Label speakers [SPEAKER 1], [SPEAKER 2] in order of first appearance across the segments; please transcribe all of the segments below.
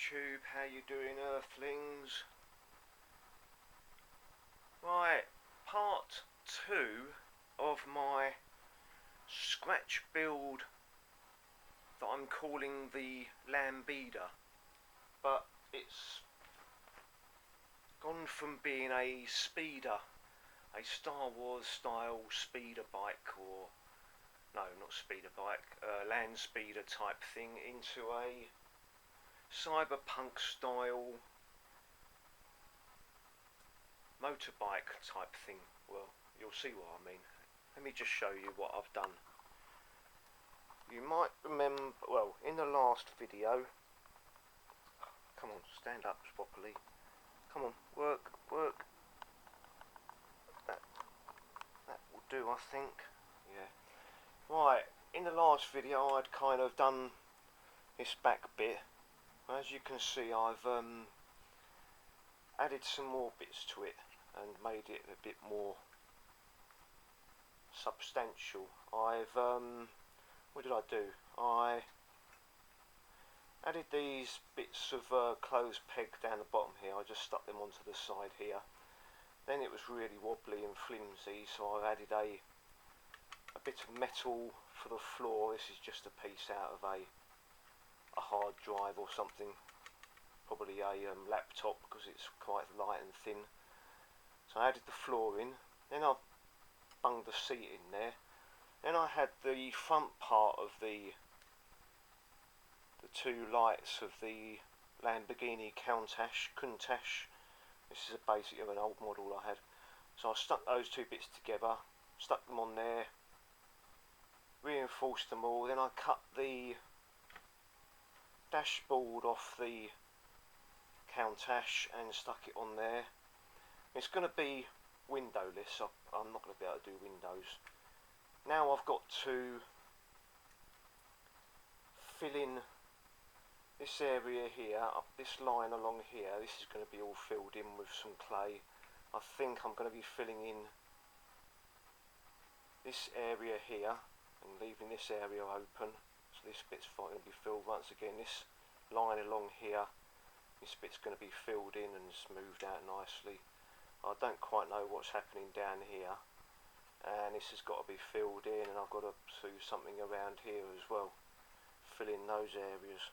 [SPEAKER 1] YouTube, how you doing, Earthlings? Right, part 2 of my scratch build that I'm calling the Lambeeder, but it's gone from being a speeder, a Star Wars style speeder bike, or no, not speeder bike, land speeder type thing, into a Cyberpunk style motorbike type thing. Well, you'll see what I mean. Let me just show you what I've done. You might remember, well, in the last video, come on, stand up properly. Come on, work. That will do, I think. Yeah. Right, in the last video I'd kind of done this back bit. As you can see, I've added some more bits to it and made it a bit more substantial. I've what did I do? I added these bits of clothes peg down the bottom here. I just stuck them onto the side here. Then it was really wobbly and flimsy, so I added a bit of metal for the floor. This is just a piece out of a hard drive or something, probably a laptop, because it's quite light and thin. So I added the floor in, then I bunged the seat in there. Then I had the front part of the two lights of the Lamborghini Countach. This is a basic of an old model I had. So I stuck those two bits together, stuck them on there, reinforced them all. Then I cut the dashboard off the Countach and stuck it on there. It's going to be windowless. I'm not going to be able to do windows. Now I've got to fill in this area here, up this line along here. This is going to be all filled in with some clay. I think I'm going to be filling in this area here and leaving this area open. So this bit's going to be filled once again. This line along here, this bit's going to be filled in and smoothed out nicely. I don't quite know what's happening down here, and this has got to be filled in, and I've got to do something around here as well, fill in those areas.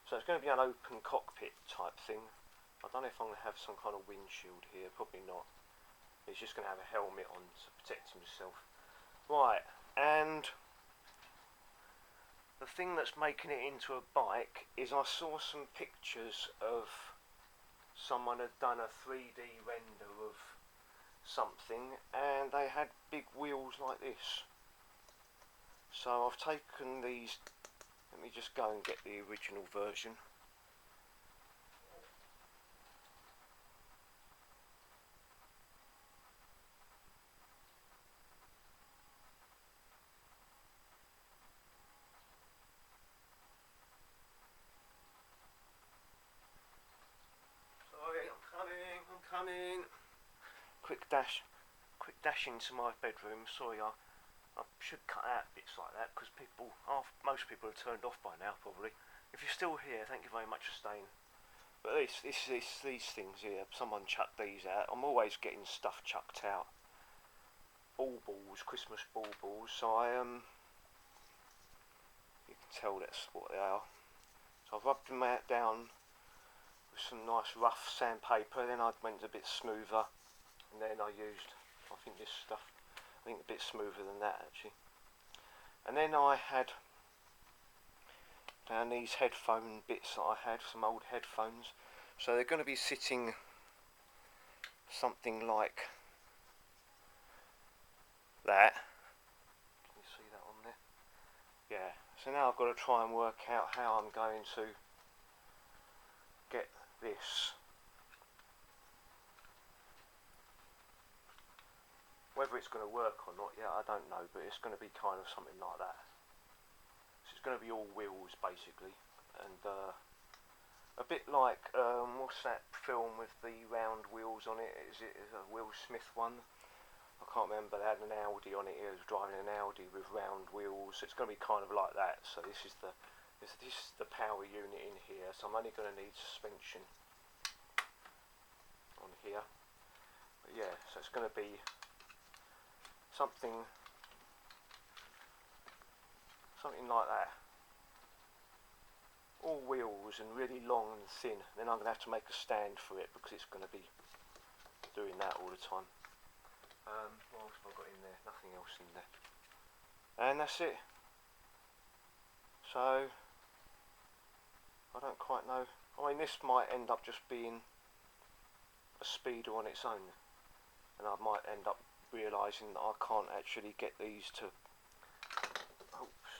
[SPEAKER 1] So it's going to be an open cockpit type thing. I don't know if I'm going to have some kind of windshield here, probably not. He's just going to have a helmet on to protect himself. Right, and the thing that's making it into a bike is I saw some pictures of someone had done a 3D render of something, and they had big wheels like this. So I've taken these. Let me just go and get the original version. Sorry, I'm coming. Quick dash into my bedroom. Sorry, I should cut out bits like that, because most people have turned off by now probably. If you're still here, thank you very much for staying. But these things here, someone chucked these out. I'm always getting stuff chucked out. Balls, Christmas balls. So you can tell that's what they are. So I've rubbed them out down with some nice rough sandpaper. Then I went a bit smoother, and then I used, I think this stuff. I think a bit smoother than that actually. And then I had down these headphone bits that I had, some old headphones. So they're going to be sitting something like that. Can you see that on there? Yeah. So now I've got to try and work out how I'm going to get this. Whether it's going to work or not, yeah, I don't know, but it's going to be kind of something like that. So it's going to be all wheels basically, and a bit like what's that film with the round wheels on it? Is a Will Smith one? I can't remember, they had an Audi on it. He was driving an Audi with round wheels. It's going to be kind of like that. So this is the power unit in here. So I'm only going to need suspension on here. But yeah, so it's going to be something like that. All wheels and really long and thin. Then I'm going to have to make a stand for it because it's going to be doing that all the time. What else have I got in there? Nothing else in there. And that's it. So, I don't quite know. I mean, this might end up just being a speeder on its own. And I might end up realising that I can't actually get these to... Oops.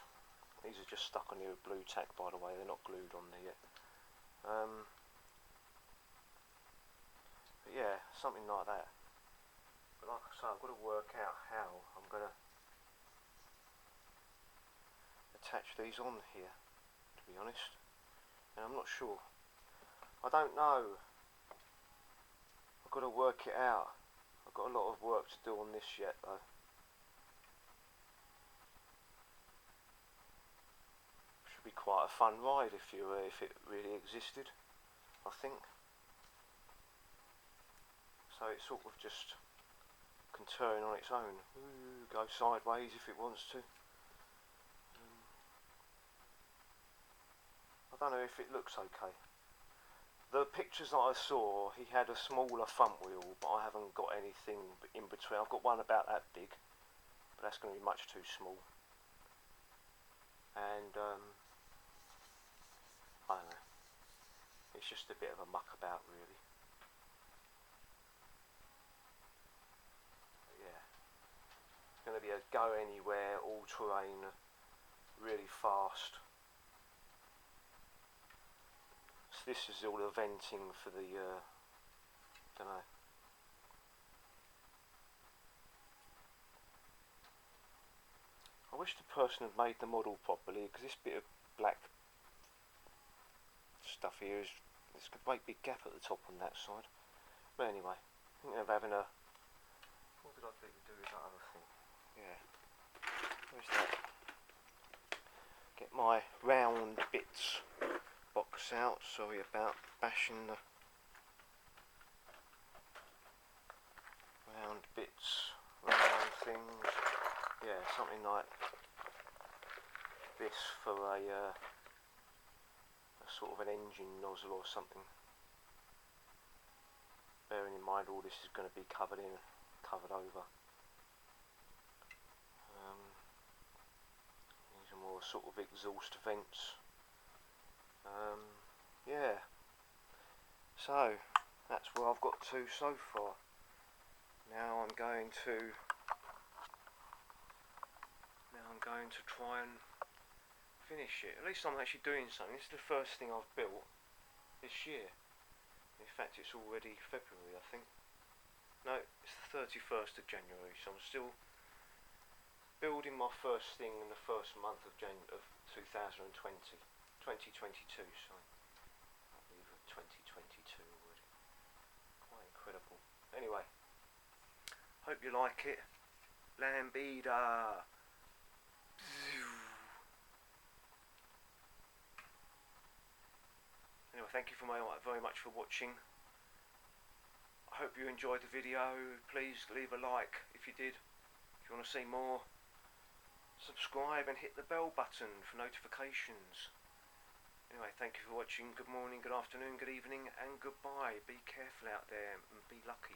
[SPEAKER 1] These are just stuck on here with blue tack, by the way. They're not glued on there yet. But yeah, something like that. But like I say, I've got to work out how I'm going to attach these on here, to be honest. And I'm not sure. I don't know. I've got to work it out. I've got a lot of work to do on this yet, though. Should be quite a fun ride if it really existed, I think. So it's sort of just can turn on its own. Ooh, go sideways if it wants to. I don't know if it looks okay. The pictures that I saw, he had a smaller front wheel, but I haven't got anything in between. I've got one about that big, but that's going to be much too small. And I don't know. It's just a bit of a muck about, really. It's going to be a go anywhere, all terrain, really fast. So this is all the venting for the, don't know. I wish the person had made the model properly, because this bit of black stuff here is, there's a great big gap at the top on that side. But anyway, I think of having a, what did I do with that other thing? Yeah, where's that? Get my round bits box out. Sorry about bashing the round bits, round things. Yeah, something like this for a sort of an engine nozzle or something. Bearing in mind all this is going to be covered over. These are more sort of exhaust vents. Yeah. So that's where I've got to so far. Now I'm going to try and finish it. At least I'm actually doing something. This is the first thing I've built this year. In fact, it's already February, I think. No, it's the 31st of January, so I'm still building my first thing in the first month of 2022, sorry. I believe of 2022 already. Quite incredible. Anyway, hope you like it. Lambeeder. Anyway, thank you very much for watching. I hope you enjoyed the video. Please leave a like if you did. If you want to see more, subscribe and hit the bell button for notifications. Anyway, thank you for watching. Good morning, good afternoon, good evening, and goodbye. Be careful out there and be lucky.